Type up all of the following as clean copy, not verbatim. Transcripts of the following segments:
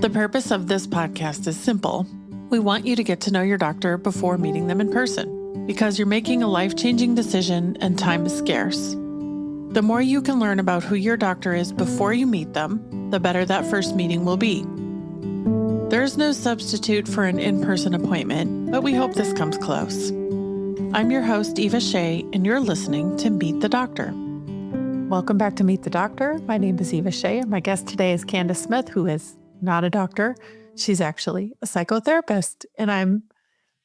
The purpose of this podcast is simple. We want you to get to know your doctor before meeting them in person, because you're making a life-changing decision and time is scarce. The more you can learn about who your doctor is before you meet them, the better that first meeting will be. There's no substitute for an in-person appointment, but we hope this comes close. I'm your host, Eva Shea, and you're listening to Meet the Doctor. Welcome back to Meet the Doctor. My name is Eva Shea, and my guest today is Candace Smith, who is not a doctor. She's actually a psychotherapist, and I'm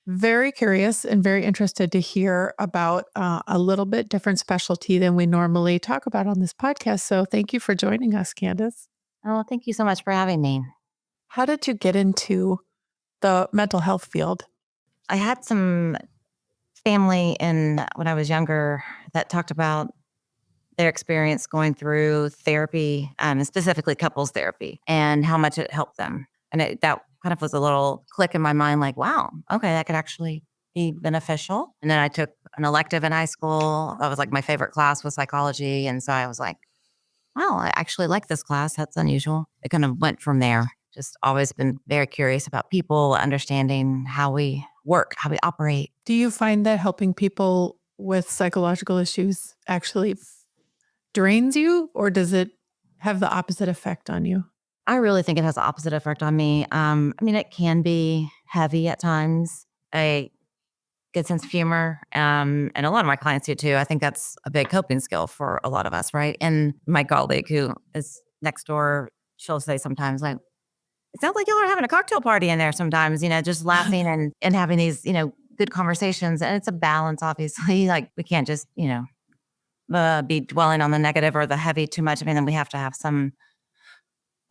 very curious and very interested to hear about a little bit different specialty than we normally talk about on this podcast. So thank you for joining us, Candace. Oh, thank you so much for having me. How did you get into the mental health field? I had some family when I was younger that talked about their experience going through therapy, and specifically couples therapy, and how much it helped them. And that kind of was a little click in my mind, like, wow, okay, that could actually be beneficial. And then I took an elective in high school. That was like my favorite class was psychology. And so I was like, wow, I actually like this class. That's unusual. It kind of went from there. Just always been very curious about people, understanding how we work, how we operate. Do you find that helping people with psychological issues actually drains you, or does it have the opposite effect on you? I really think it has the opposite effect on me. It can be heavy at times. A good sense of humor, and a lot of my clients do too. I think that's a big coping skill for a lot of us, right? And my colleague who is next door, she'll say sometimes, like, it sounds like y'all are having a cocktail party in there sometimes, just laughing and having these, good conversations. And it's a balance, obviously. Like, we can't just, be dwelling on the negative or the heavy too much. Then we have to have some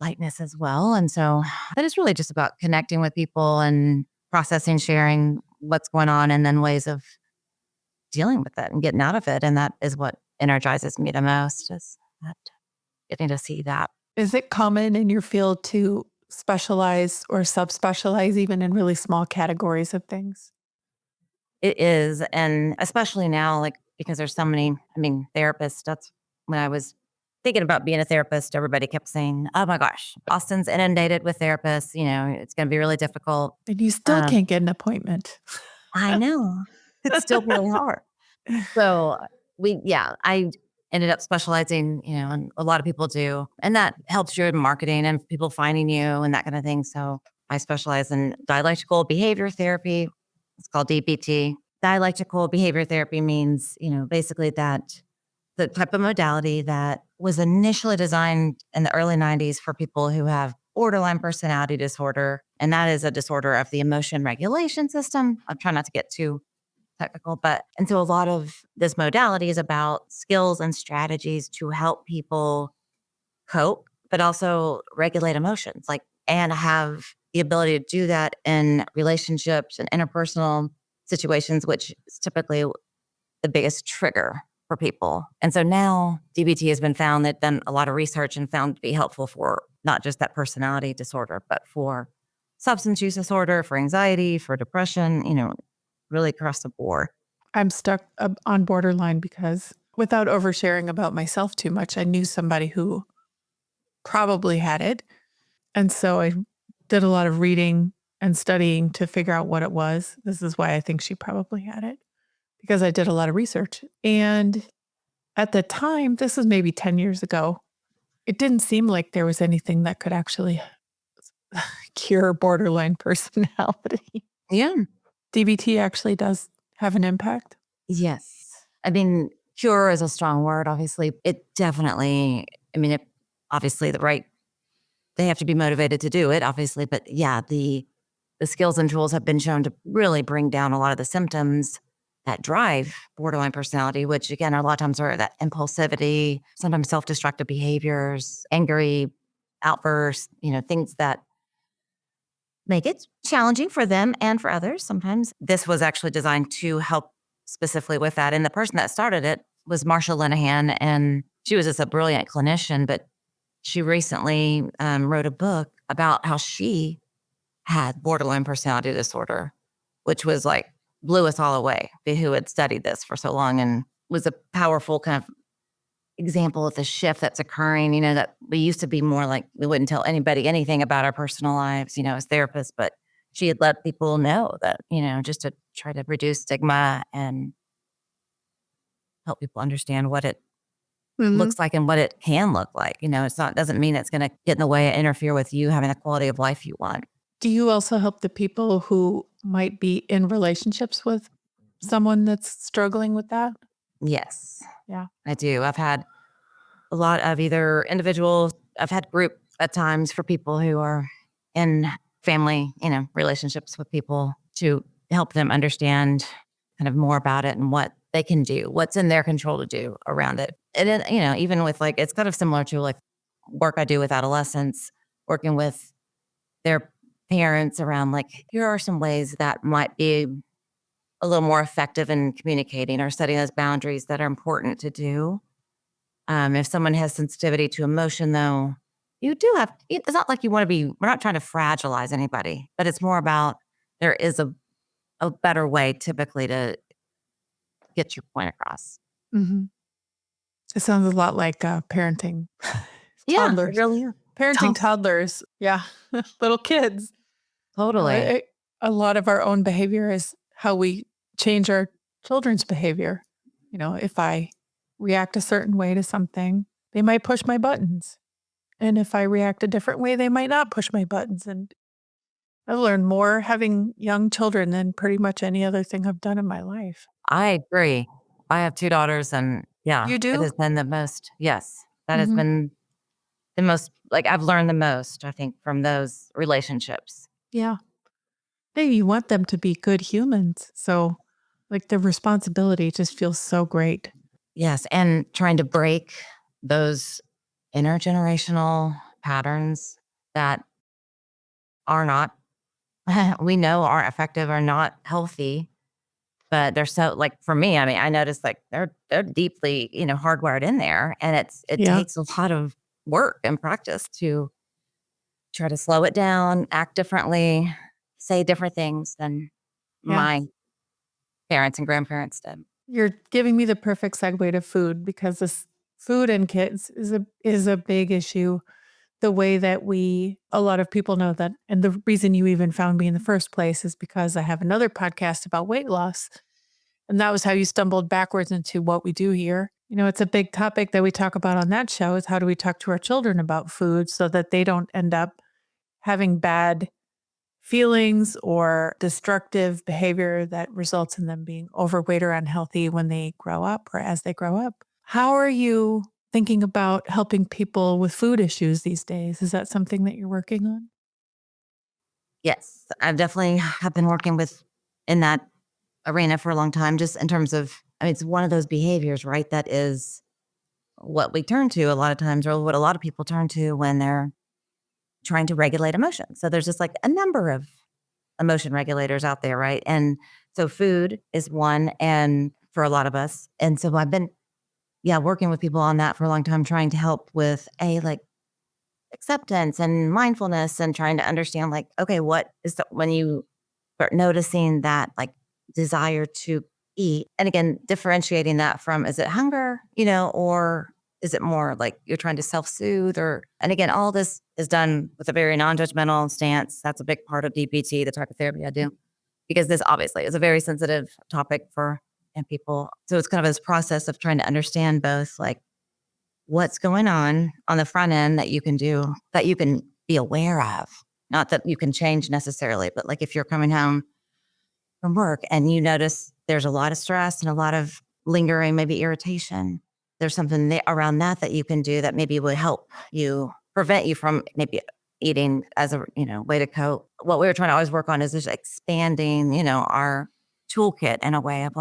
lightness as well. And so that is really just about connecting with people and processing, sharing what's going on, and then ways of dealing with it and getting out of it. And that is what energizes me the most, is that getting to see that. Is it common in your field to specialize or subspecialize even in really small categories of things? It is. And especially now, like, because there's so many, therapists. That's when I was thinking about being a therapist, everybody kept saying, oh my gosh, Austin's inundated with therapists. It's going to be really difficult. And you still can't get an appointment. I know. It's still really hard. So I ended up specializing, and a lot of people do. And that helps you in marketing and people finding you and that kind of thing. So I specialize in dialectical behavior therapy. It's called DBT. Dialectical behavior therapy means, basically that the type of modality that was initially designed in the early 90s for people who have borderline personality disorder. And that is a disorder of the emotion regulation system. I'm trying not to get too technical, and so a lot of this modality is about skills and strategies to help people cope, but also regulate emotions, and have the ability to do that in relationships and interpersonal situations, which is typically the biggest trigger for people. And so now DBT has been found, that done a lot of research and found to be helpful for not just that personality disorder, but for substance use disorder, for anxiety, for depression, really across the board. I'm stuck on borderline because, without oversharing about myself too much, I knew somebody who probably had it. And so I did a lot of reading and studying to figure out what it was. This is why I think she probably had it, because I did a lot of research. And at the time, this was maybe 10 years ago, it didn't seem like there was anything that could actually cure borderline personality. Yeah. DBT actually does have an impact. Yes. Cure is a strong word, obviously. It definitely, obviously they have to be motivated to do it, obviously. But yeah, the skills and tools have been shown to really bring down a lot of the symptoms that drive borderline personality, which again, a lot of times are that impulsivity, sometimes self-destructive behaviors, angry outbursts, things that make it challenging for them and for others. Sometimes this was actually designed to help specifically with that. And the person that started it was Marsha Linehan, and she was just a brilliant clinician, but she recently wrote a book about how she had borderline personality disorder, which was blew us all away, who had studied this for so long, and was a powerful kind of example of the shift that's occurring, that we used to be more like we wouldn't tell anybody anything about our personal lives, as therapists, but she had let people know that, just to try to reduce stigma and help people understand what it looks like and what it can look like. Doesn't mean it's going to get in the way and interfere with you having the quality of life you want. Do you also help the people who might be in relationships with someone that's struggling with that? Yes. Yeah. I do. I've had a lot of either individuals, I've had group at times for people who are in family, relationships with people to help them understand kind of more about it and what they can do, what's in their control to do around it. And then, even with it's kind of similar to like work I do with adolescents, working with their parents around like, here are some ways that might be a little more effective in communicating or setting those boundaries that are important to do. If someone has sensitivity to emotion, though, you do have, it's not like we're not trying to fragilize anybody, but it's more about there is a better way typically to get your point across. Mm-hmm. It sounds a lot like parenting toddlers. Yeah, really. Parenting toddlers. Yeah. Little kids. Totally. A lot of our own behavior is how we change our children's behavior. If I react a certain way to something, they might push my buttons. And if I react a different way, they might not push my buttons. And I've learned more having young children than pretty much any other thing I've done in my life. I agree. I have 2 daughters and yeah. You do? It has been the most, yes. That has been the most, I've learned the most, I think, from those relationships. Yeah. Hey, you want them to be good humans. So the responsibility just feels so great. Yes. And trying to break those intergenerational patterns that are not, we know aren't effective, are not healthy, but they're so for me, I noticed they're deeply, hardwired in there. And it takes a lot of work and practice to try to slow it down, act differently, say different things than my parents and grandparents did. You're giving me the perfect segue to food because this food and kids is a big issue. The way that a lot of people know that, and the reason you even found me in the first place is because I have another podcast about weight loss. And that was how you stumbled backwards into what we do here. It's a big topic that we talk about on that show is how do we talk to our children about food so that they don't end up having bad feelings or destructive behavior that results in them being overweight or unhealthy when they grow up or as they grow up. How are you thinking about helping people with food issues these days? Is that something that you're working on? Yes, I definitely have been working in that arena for a long time, just in terms of, it's one of those behaviors, right? That is what we turn to a lot of times, or what a lot of people turn to when they're trying to regulate emotions. So there's just a number of emotion regulators out there, right? And so food is one, and for a lot of us. And so I've been, working with people on that for a long time, trying to help with acceptance and mindfulness and trying to understand okay, what is when you start noticing that desire to eat, and again, differentiating that from, is it hunger, or is it more you're trying to self-soothe, and again, all this is done with a very non-judgmental stance. That's a big part of DPT, the type of therapy I do, because this obviously is a very sensitive topic for people. So it's kind of this process of trying to understand both what's going on the front end that you can do, that you can be aware of, not that you can change necessarily, but if you're coming home from work and you notice there's a lot of stress and a lot of lingering, maybe irritation, there's something around that you can do that maybe would help you, prevent you from maybe eating as a way to cope. What we were trying to always work on is just expanding our toolkit in a way of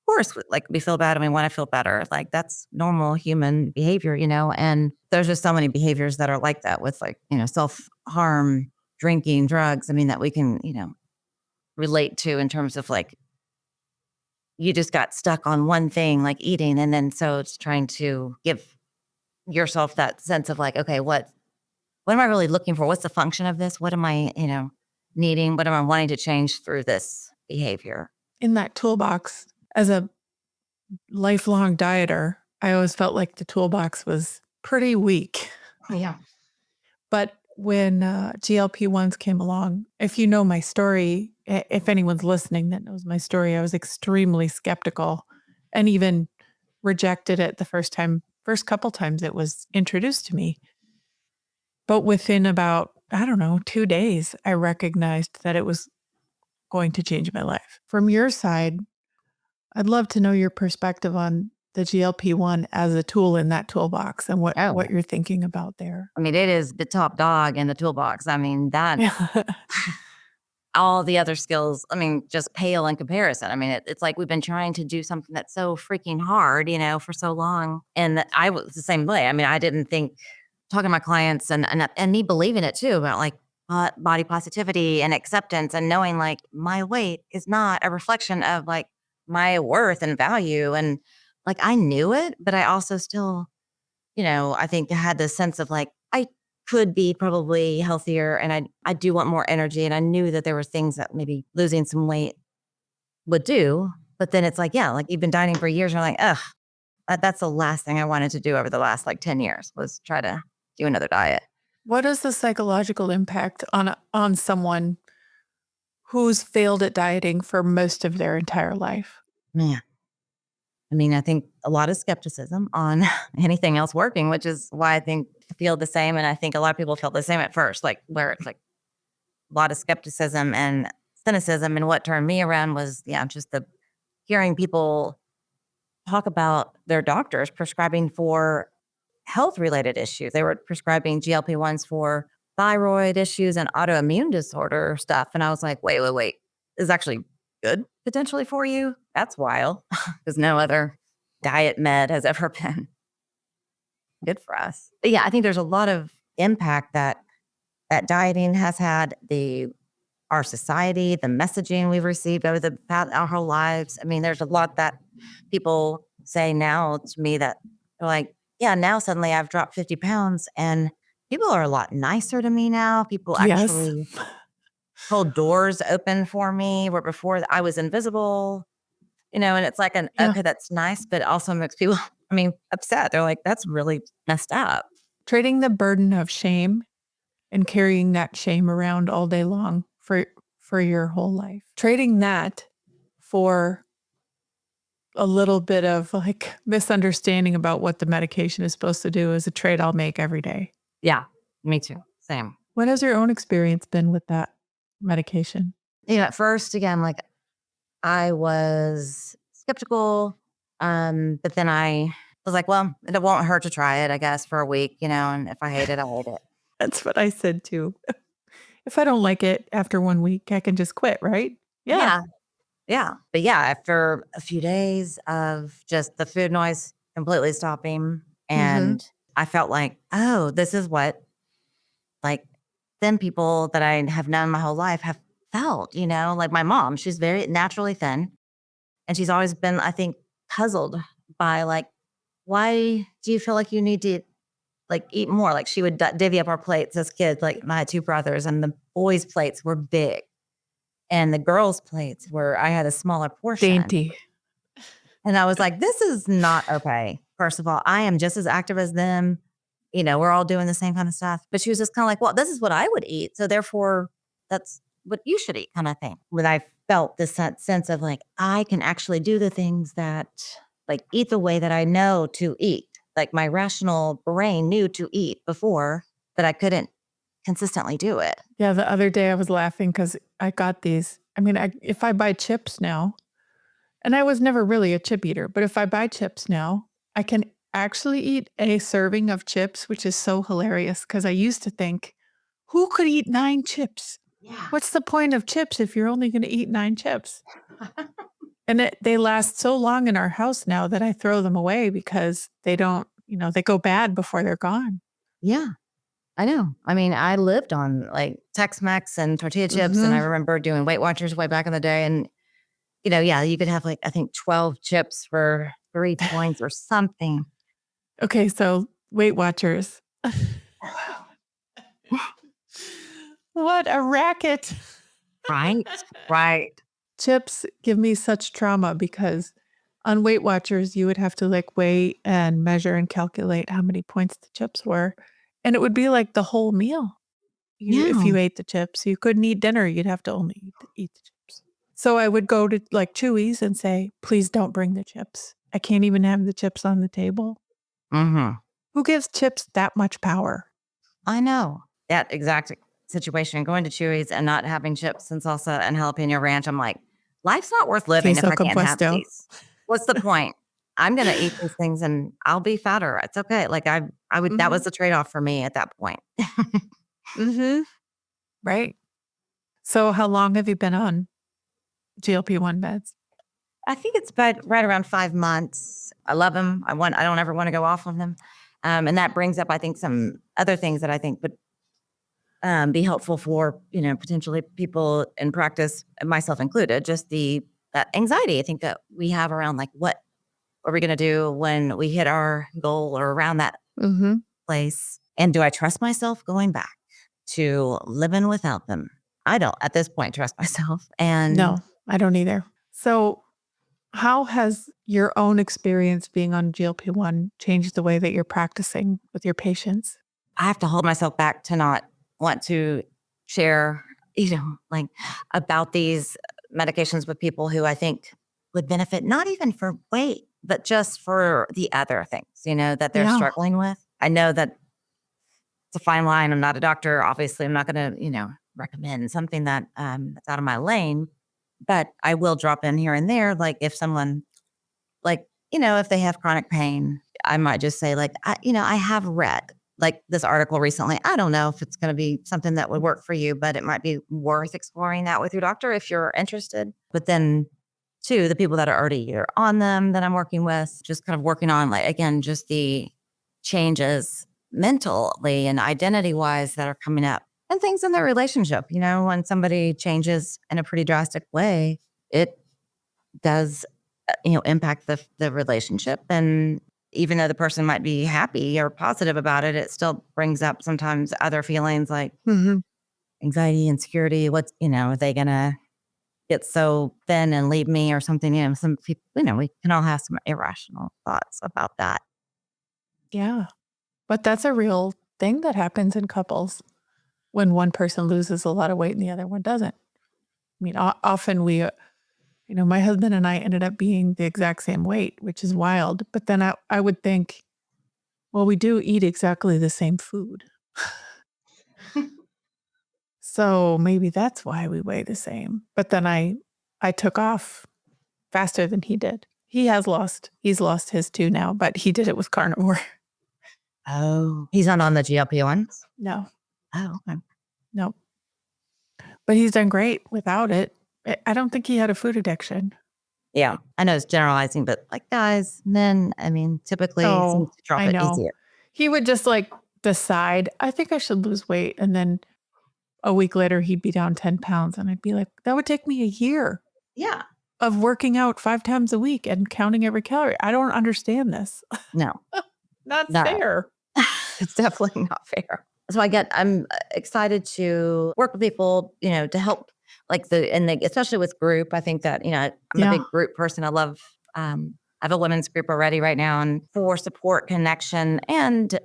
of course, we feel bad and we want to feel better. That's normal human behavior, and there's just so many behaviors that are like that with self-harm, drinking, drugs. That we can, relate to in terms of you just got stuck on one thing, eating. And then so it's trying to give yourself that sense of okay, what am I really looking for? What's the function of this? What am I, needing? What am I wanting to change through this behavior? In that toolbox, as a lifelong dieter, I always felt like the toolbox was pretty weak. Yeah. But when GLP-1s came along, if you know my story, if anyone's listening that knows my story, I was extremely skeptical and even rejected it the first couple times it was introduced to me. But within about, 2 days, I recognized that it was going to change my life. From your side, I'd love to know your perspective on the GLP-1 as a tool in that toolbox and what you're thinking about there. I mean, it is the top dog in the toolbox. I mean, that all the other skills, I mean, just pale in comparison. I mean, it's like we've been trying to do something that's so freaking hard, for so long. And I was the same way. I mean, I didn't think talking to my clients and me believing it too about like body positivity and acceptance and knowing like my weight is not a reflection of like my worth and value. And like I knew it, but I also still, I think I had this sense of like, I could be probably healthier and I do want more energy. And I knew that there were things that maybe losing some weight would do. But then it's like, yeah, like you've been dieting for years. And you're like, ugh, that's the last thing I wanted to do over the last like 10 years was try to do another diet. What is the psychological impact on someone who's failed at dieting for most of their entire life? Man. I mean, I think a lot of skepticism on anything else working, which is why I think I feel the same. And I think a lot of people feel the same at first, like where it's like a lot of skepticism and cynicism. And what turned me around was, just the hearing people talk about their doctors prescribing for health related issues. They were prescribing GLP-1s for thyroid issues and autoimmune disorder stuff. And I was like, wait, this is actually good potentially for you? That's wild because no other diet med has ever been good for us. But yeah, I think there's a lot of impact that dieting has had, our society, the messaging we've received over our whole lives. I mean, there's a lot that people say now to me that they're like, yeah, now suddenly I've dropped 50 pounds and people are a lot nicer to me now. People actually hold doors open for me where before I was invisible, and it's like okay, that's nice, but also makes people, upset. They're like, that's really messed up. Trading the burden of shame and carrying that shame around all day long for your whole life. Trading that for a little bit of like misunderstanding about what the medication is supposed to do is a trade I'll make every day. Yeah, me too. Same. What has your own experience been with that medication? At first, again, like I was skeptical, but then I was like, well, it won't hurt to try it, I guess, for a week, and if I hate it, I'll hate it. That's what I said too. If I don't like it after 1 week, I can just quit, right? Yeah. But yeah, after a few days of just the food noise completely stopping, and I felt like, oh, this is what like thin people that I have known my whole life have felt, like my mom, she's very naturally thin. And she's always been, I think, puzzled by like, why do you feel like you need to like eat more? Like she would divvy up our plates as kids, like my 2 brothers, and the boys' plates were big. And the girls' plates were, I had a smaller portion. Dainty. And I was like, this is not okay. First of all, I am just as active as them. We're all doing the same kind of stuff. But she was just kind of like, well, this is what I would eat. So therefore, that's what you should eat kind of thing. When I felt this sense of like, I can actually do the things that like eat the way that I know to eat. Like my rational brain knew to eat before, but I couldn't consistently do it. Yeah, the other day I was laughing because I got these. If I buy chips now, and I was never really a chip eater, but if I buy chips now, I can actually eat a serving of chips, which is so hilarious because I used to think, who could eat 9 chips? Yeah. What's the point of chips if you're only going to eat 9 chips? And they last so long in our house now that I throw them away because they don't, they go bad before they're gone. Yeah, I know. I lived on like Tex-Mex and tortilla chips. And I remember doing Weight Watchers way back in the day. And, you could have like, I think 12 chips for 3 points or something. Okay, so Weight Watchers. What a racket. Right. Chips give me such trauma because On Weight Watchers, you would have to like weigh and measure and calculate how many points the chips were. And it would be like the whole meal. If Yeah. you ate the chips, you couldn't eat dinner. You'd have to only eat the chips. So I would go to like Chewy's and say, please don't bring the chips. I can't even have the chips on the table. Mm-hmm. Who gives chips that much power? I know that exact situation. Going to Chewy's and not having chips and salsa and jalapeno ranch. I'm like, life's not worth living if Queso I can't have compuesto. these. What's the point? I'm going to eat these things and I'll be fatter. It's okay. Like I would, that was the trade-off for me at that point. Mm-hmm. Right. So how long have you been on GLP-1 meds? I think it's about right around 5 months. I love them. I don't ever want to go off of them. And that brings up, I think, some other things that I think would be helpful for, potentially people in practice, myself included, just that anxiety I think that we have around like, what are we going to do when we hit our goal or around that place? And do I trust myself going back to living without them? I don't at this point trust myself. And no, I don't either. So how has your own experience being on GLP-1 changed the way that you're practicing with your patients? I have to hold myself back to not want to share, like about these medications with people who I think would benefit, not even for weight, but just for the other things, that they're struggling with. I know that it's a fine line. I'm not a doctor. Obviously, I'm not going to, recommend something that that's out of my lane, but I will drop in here and there. Like if someone, if they have chronic pain, I might just say like, I have read like this article recently. I don't know if it's going to be something that would work for you, but it might be worth exploring that with your doctor if you're interested. But then too, the people that are already on them that I'm working with, just kind of working on like, again, just the changes mentally and identity wise that are coming up and things in their relationship. When somebody changes in a pretty drastic way, it does, impact the relationship. And even though the person might be happy or positive about it, it still brings up sometimes other feelings like anxiety, insecurity. Are they going to get so thin and leave me or something? Some people, we can all have some irrational thoughts about that. Yeah. But that's a real thing that happens in couples when one person loses a lot of weight and the other one doesn't. I mean, often we, my husband and I ended up being the exact same weight, which is wild. But then I would think, well, we do eat exactly the same food. So maybe that's why we weigh the same. But then I took off faster than he did. He's lost his too now, but he did it with carnivore. Oh, he's not on the GLP-1s? No. Oh, okay. No. But he's done great without it. I don't think he had a food addiction. Yeah. I know it's generalizing, but like guys, men, typically seem to drop it easier. He would just like decide, I think I should lose weight. And then a week later, he'd be down 10 pounds. And I'd be like, that would take me a year. Yeah. Of working out 5 times a week and counting every calorie. I don't understand this. No. Not fair. It's definitely not fair. So I'm excited to work with people, to help especially with group. I think that, I'm a big group person. I love, I have a women's group already right now, and for support, connection, and,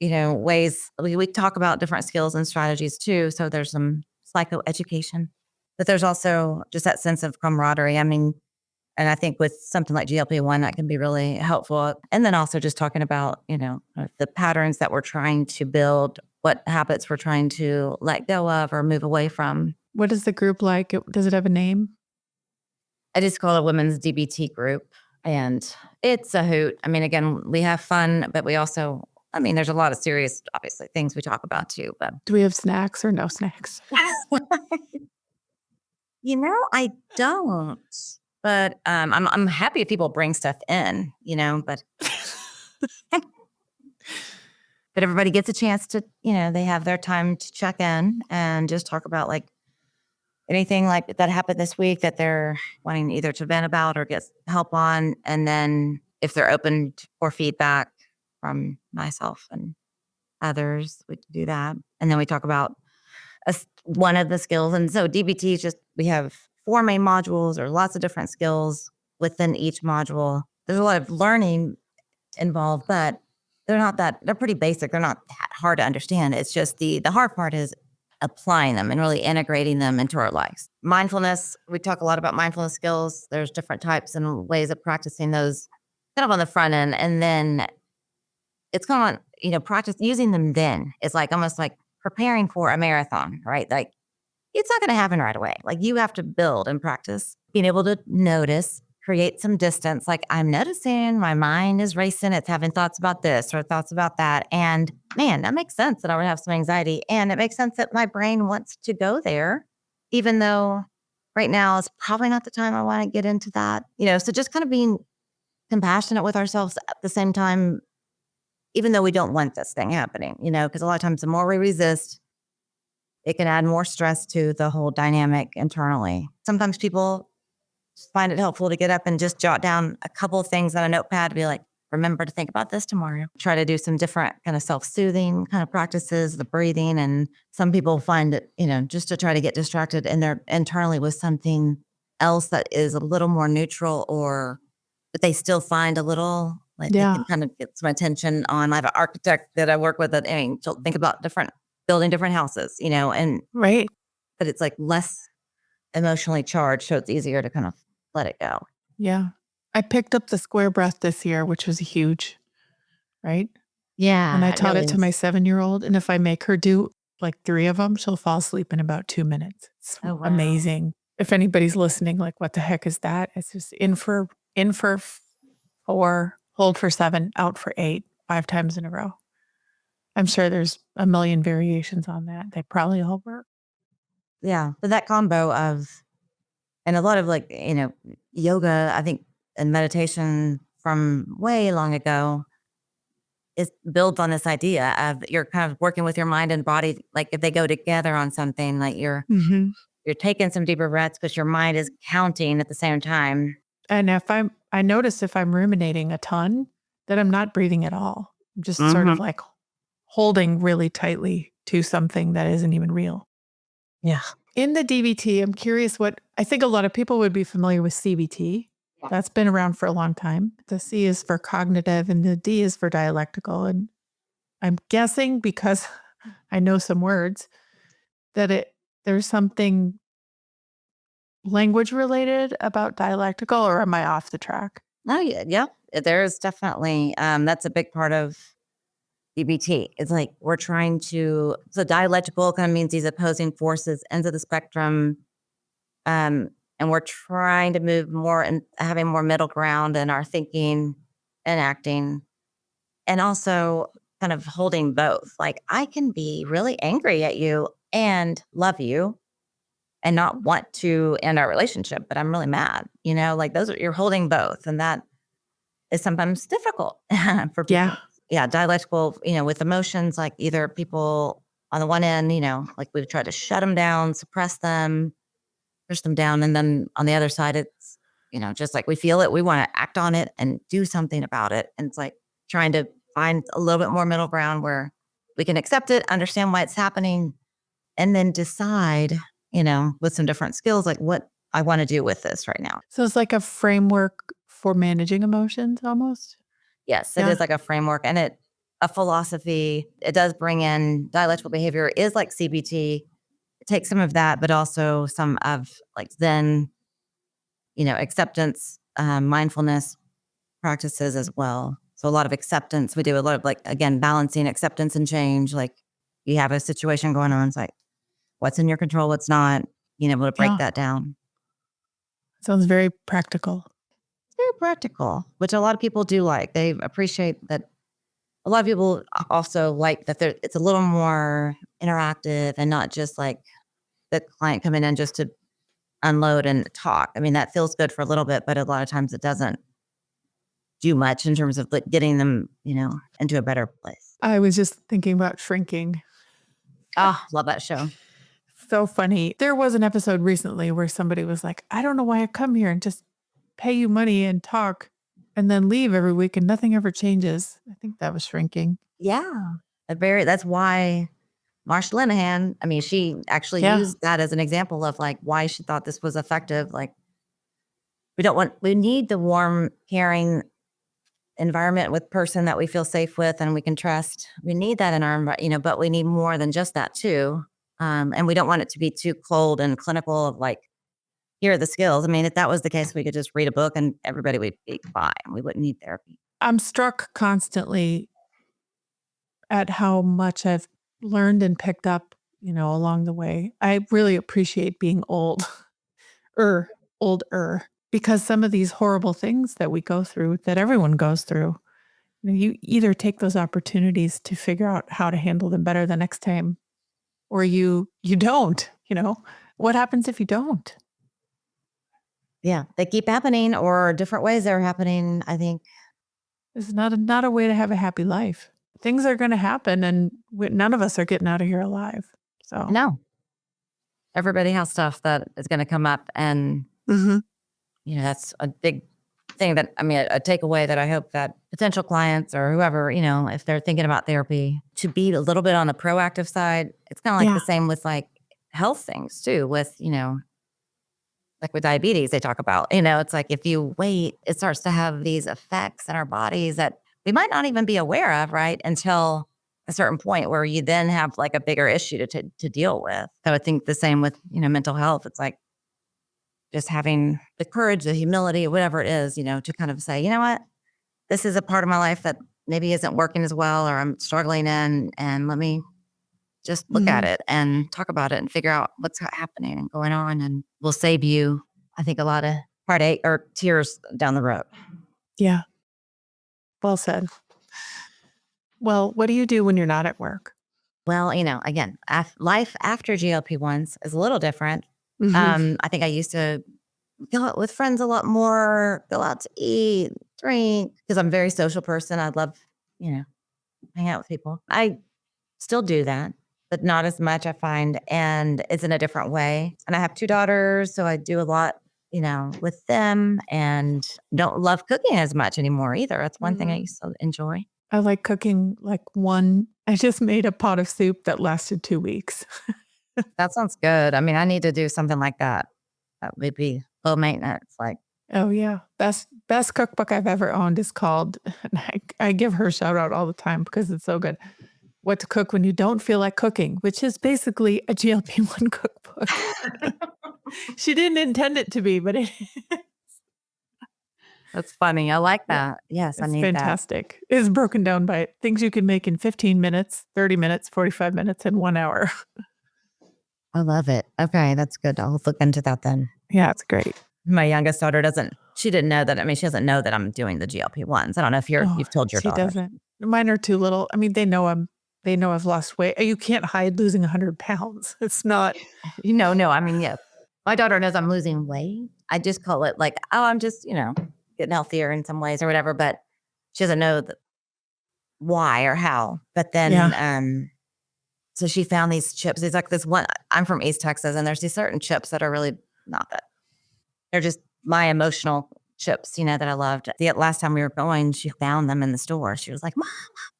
ways we talk about different skills and strategies too. So there's some psychoeducation, but there's also just that sense of camaraderie. And I think with something like GLP-1, that can be really helpful. And then also just talking about, the patterns that we're trying to build, what habits we're trying to let go of or move away from. What is the group like? Does it have a name? I just call it a women's DBT group. And it's a hoot. Again, we have fun, but we also, there's a lot of serious, obviously, things we talk about too. But do we have snacks or no snacks? I don't. But I'm happy if people bring stuff in, but but everybody gets a chance to, they have their time to check in and just talk about like anything like that happened this week that they're wanting either to vent about or get help on. And then if they're open for feedback from myself and others, we can do that. And then we talk about one of the skills. And so DBT is just, we have 4 main modules or lots of different skills within each module. There's a lot of learning involved, but they're pretty basic. They're not that hard to understand. It's just the hard part is applying them and really integrating them into our lives. Mindfulness, we talk a lot about mindfulness skills. There's different types and ways of practicing those kind of on the front end. And then it's kind of, practice using them then. It's like almost like preparing for a marathon, right? Like it's not going to happen right away. Like you have to build and practice being able to notice, create some distance. Like I'm noticing my mind is racing. It's having thoughts about this or thoughts about that. And man, that makes sense that I would have some anxiety. And it makes sense that my brain wants to go there, even though right now is probably not the time I want to get into that. So just kind of being compassionate with ourselves at the same time, even though we don't want this thing happening, because a lot of times the more we resist, it can add more stress to the whole dynamic internally. Sometimes people find it helpful to get up and just jot down a couple of things on a notepad to be like, remember to think about this tomorrow. Try to do some different kind of self-soothing kind of practices, the breathing. And some people find it, just to try to get distracted and they're internally with something else that is a little more neutral but they still find a little like they can kind of get some attention on. I have an architect that I work with she'll think about building different houses, and Right. but it's like less emotionally charged. So it's easier to kind of let it go. Yeah. I picked up the square breath this year, which was huge, right? Yeah. And I taught it to my 7-year-old. And if I make her do like 3 of them, she'll fall asleep in about 2 minutes. It's amazing. If anybody's listening, like, what the heck is that? It's just in for 4, hold for 7, out for 8, 5 times in a row. I'm sure there's a million variations on that. They probably all work. Yeah. But that combo and a lot of yoga, I think, and meditation from way long ago is built on this idea of you're kind of working with your mind and body. Like if they go together on something, like you're taking some deeper breaths, but your mind is counting at the same time. And I notice if I'm ruminating a ton, that I'm not breathing at all. I'm just sort of like holding really tightly to something that isn't even real. Yeah. In the DBT, I'm curious I think a lot of people would be familiar with CBT. Yeah. That's been around for a long time. The C is for cognitive and the D is for dialectical. And I'm guessing, because I know some words, that there's something language related about dialectical, or am I off the track? Oh, yeah. There's definitely, that's a big part of DBT. It's like we're trying to, so dialectical kind of means these opposing forces, ends of the spectrum. And we're trying to move more and having more middle ground in our thinking and acting. And also kind of holding both. Like I can be really angry at you and love you and not want to end our relationship, but I'm really mad, like you're holding both. And that is sometimes difficult for people. Yeah. Dialectical, with emotions, like either people on the one end, like we've tried to shut them down, suppress them, push them down. And then on the other side, it's, just like we feel it, we want to act on it and do something about it. And it's like trying to find a little bit more middle ground where we can accept it, understand why it's happening, and then decide, with some different skills, like what I want to do with this right now. So it's like a framework for managing emotions almost? Yes, it is like a framework and a philosophy. It does bring in dialectical behavior is like CBT. It takes some of that, but also some of like Zen, acceptance, mindfulness practices as well. So a lot of acceptance. We do a lot of again, balancing acceptance and change. Like you have a situation going on. It's like, what's in your control, what's not, able to break that down. Sounds very practical. It's very practical, which a lot of people do like. They appreciate that. A lot of people also like that it's a little more interactive and not just like the client coming in just to unload and talk. I mean, that feels good for a little bit, but a lot of times it doesn't do much in terms of getting them, into a better place. I was just thinking about Shrinking. Oh, love that show. So funny. There was an episode recently where somebody was like, I don't know why I come here and just pay you money and talk and then leave every week and nothing ever changes. I think that was Shrinking. Yeah. That's why Marsha Linehan, I mean, she actually used that as an example of like why she thought this was effective. Like, we need the warm, caring environment with person that we feel safe with and we can trust. We need that in our environment, but we need more than just that too. And we don't want it to be too cold and clinical of like, here are the skills. I mean, if that was the case, we could just read a book and everybody would be fine. We wouldn't need therapy. I'm struck constantly at how much I've learned and picked up, along the way. I really appreciate being older, because some of these horrible things that we go through, that everyone goes through, you either take those opportunities to figure out how to handle them better the next time, or you don't. What happens if you don't? Yeah, they keep happening, or different ways they're happening. I think it's not a way to have a happy life. Things are going to happen, and none of us are getting out of here alive. So no, everybody has stuff that is going to come up, and that's a big thing that a takeaway that I hope that potential clients or whoever, if they're thinking about therapy, to be a little bit on the proactive side. It's kind of like the same with like health things too, with like with diabetes, they talk about, it's like if you wait, it starts to have these effects in our bodies that we might not even be aware of, right? Until a certain point where you then have like a bigger issue to deal with. So I think the same with, mental health. It's like just having the courage, the humility, whatever it is, to kind of say, you know what, this is a part of my life that maybe isn't working as well, or I'm struggling in, and let me just look at it and talk about it and figure out what's happening and going on. And will save you, I think, a lot of heartache or tears down the road. Yeah. Well said. Well, what do you do when you're not at work? Well, again, life after GLP-1s is a little different. I think I used to go out with friends a lot more, go out to eat, drink, because I'm a very social person. I love, hang out with people. I still do that, but not as much, I find, and it's in a different way. And I have 2 daughters, so I do a lot, with them, and don't love cooking as much anymore either. That's one thing I used to enjoy. I like cooking I just made a pot of soup that lasted 2 weeks. That sounds good. I need to do something like that. That would be low maintenance. Like, oh yeah. Best cookbook I've ever owned is called, and I give her a shout out all the time because it's so good. What to cook when you don't feel like cooking, which is basically a GLP-1 cookbook. She didn't intend it to be, but it is. That's funny. I like that. Yes, I need fantastic. That. It's broken down by things you can make in 15 minutes, 30 minutes, 45 minutes, and 1 hour. I love it. Okay, that's good. I'll look into that then. Yeah, it's great. My youngest daughter she didn't know that. She doesn't know that I'm doing the GLP-1s. I don't know if you've told your daughter. She doesn't. Mine are too little. They know I've lost weight. You can't hide losing 100 pounds. It's not. No. Yeah. My daughter knows I'm losing weight. I just call it like, oh, I'm just, getting healthier in some ways or whatever. But she doesn't know why or how. But then, so she found these chips. It's like this one. I'm from East Texas, and there's these certain chips that are really not that. They're just my emotional chips, that I loved. The last time we were going, she found them in the store. She was like, Mom,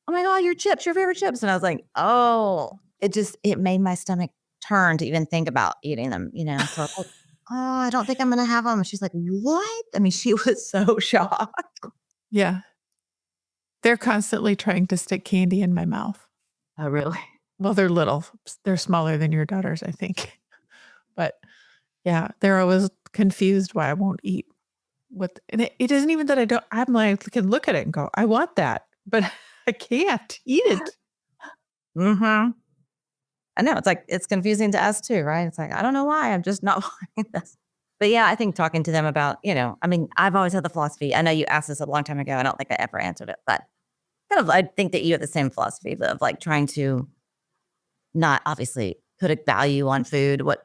oh my God, your chips, your favorite chips. And I was like, oh, it made my stomach turn to even think about eating them, So I was like, oh, I don't think I'm going to have them. She's like, what? She was so shocked. Yeah. They're constantly trying to stick candy in my mouth. Oh, really? Well, they're little. They're smaller than your daughters, I think. But yeah, they're always confused why I won't eat. And it isn't even that I don't. I'm like, I can look at it and go, I want that, but I can't eat it. I know. It's like, it's confusing to us too, right? It's like, I don't know why. I'm just not wanting this. But yeah, I think talking to them about, I've always had the philosophy. I know you asked this a long time ago. I don't think I ever answered it, but kind of, I think that you have the same philosophy of like trying to not obviously put a value on food, what's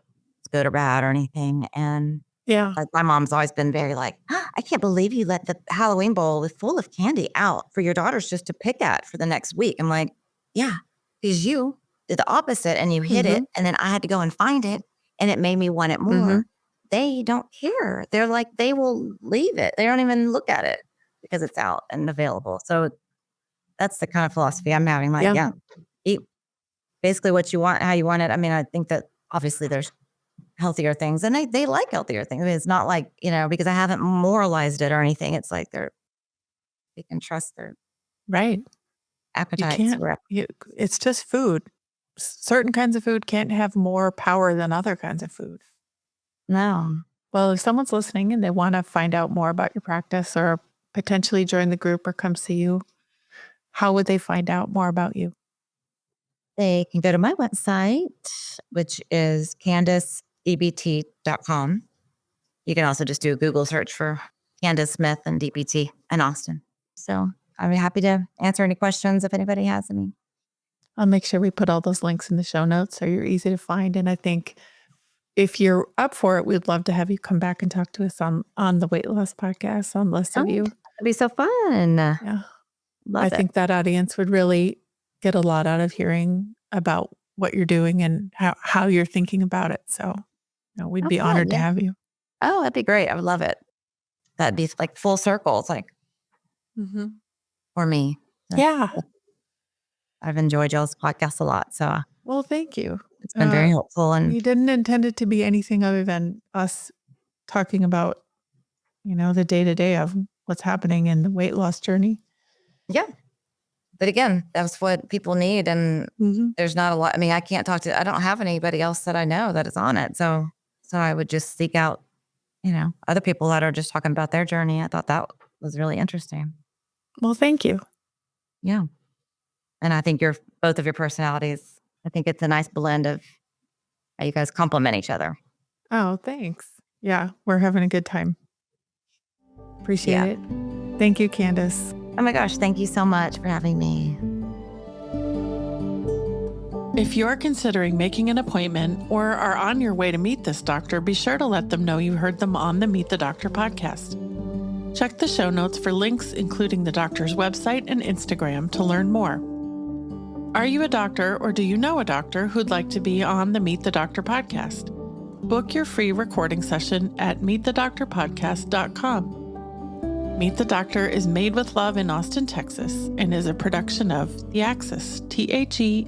good or bad or anything. And yeah, like my mom's always been very like, I can't believe you let the Halloween bowl full of candy out for your daughters just to pick at for the next week. I'm like, yeah, because you did the opposite and you hid it. And then I had to go and find it and it made me want it more. They don't care. They're like, they will leave it. They don't even look at it because it's out and available. So that's the kind of philosophy I'm having. Like, yeah, eat basically what you want, how you want it. I think that obviously there's healthier things, and they like healthier things. I mean, it's not like, because I haven't moralized it or anything. It's like they can trust their Right. You appetites. can't, it's just food. Certain kinds of food can't have more power than other kinds of food. No. Well, if someone's listening and they want to find out more about your practice or potentially join the group or come see you, how would they find out more about you? They can go to my website, which is CandaceEBT.com. You can also just do a Google search for Candace Smith and DBT in Austin. So I'd be happy to answer any questions if anybody has any. I'll make sure we put all those links in the show notes so you're easy to find. And I think if you're up for it, we'd love to have you come back and talk to us on the Weight Loss Podcast on Less of You. That'd be so fun. Yeah. Love it. think that audience would really get a lot out of hearing about what you're doing and how you're thinking about it. So we'd be honored to have you. Oh, that'd be great. I would love it. That'd be like full circle. It's like for me. Yeah. I've enjoyed y'all's podcast a lot. So Well, thank you. it's been very helpful. And We didn't intend it to be anything other than us talking about, the day-to-day of what's happening in the weight loss journey. yeah. But again, that's what people need. And there's not a lot. I mean, I don't have anybody else that I know that is on it. So I would just seek out, other people that are just talking about their journey. I thought that was really interesting. Well, thank you. Yeah. And I think both of your personalities, I think it's a nice blend of how you guys complement each other. Oh, thanks. Yeah, we're having a good time. Appreciate it. Thank you, Candace. Oh my gosh, thank you so much for having me. If you're considering making an appointment or are on your way to meet this doctor, be sure to let them know you heard them on the Meet the Doctor podcast. Check the show notes for links, including the doctor's website and Instagram, to learn more. Are you a doctor or do you know a doctor who'd like to be on the Meet the Doctor podcast? Book your free recording session at meetthedoctorpodcast.com. Meet the Doctor is made with love in Austin, Texas, and is a production of The Axis, TheAxis.io.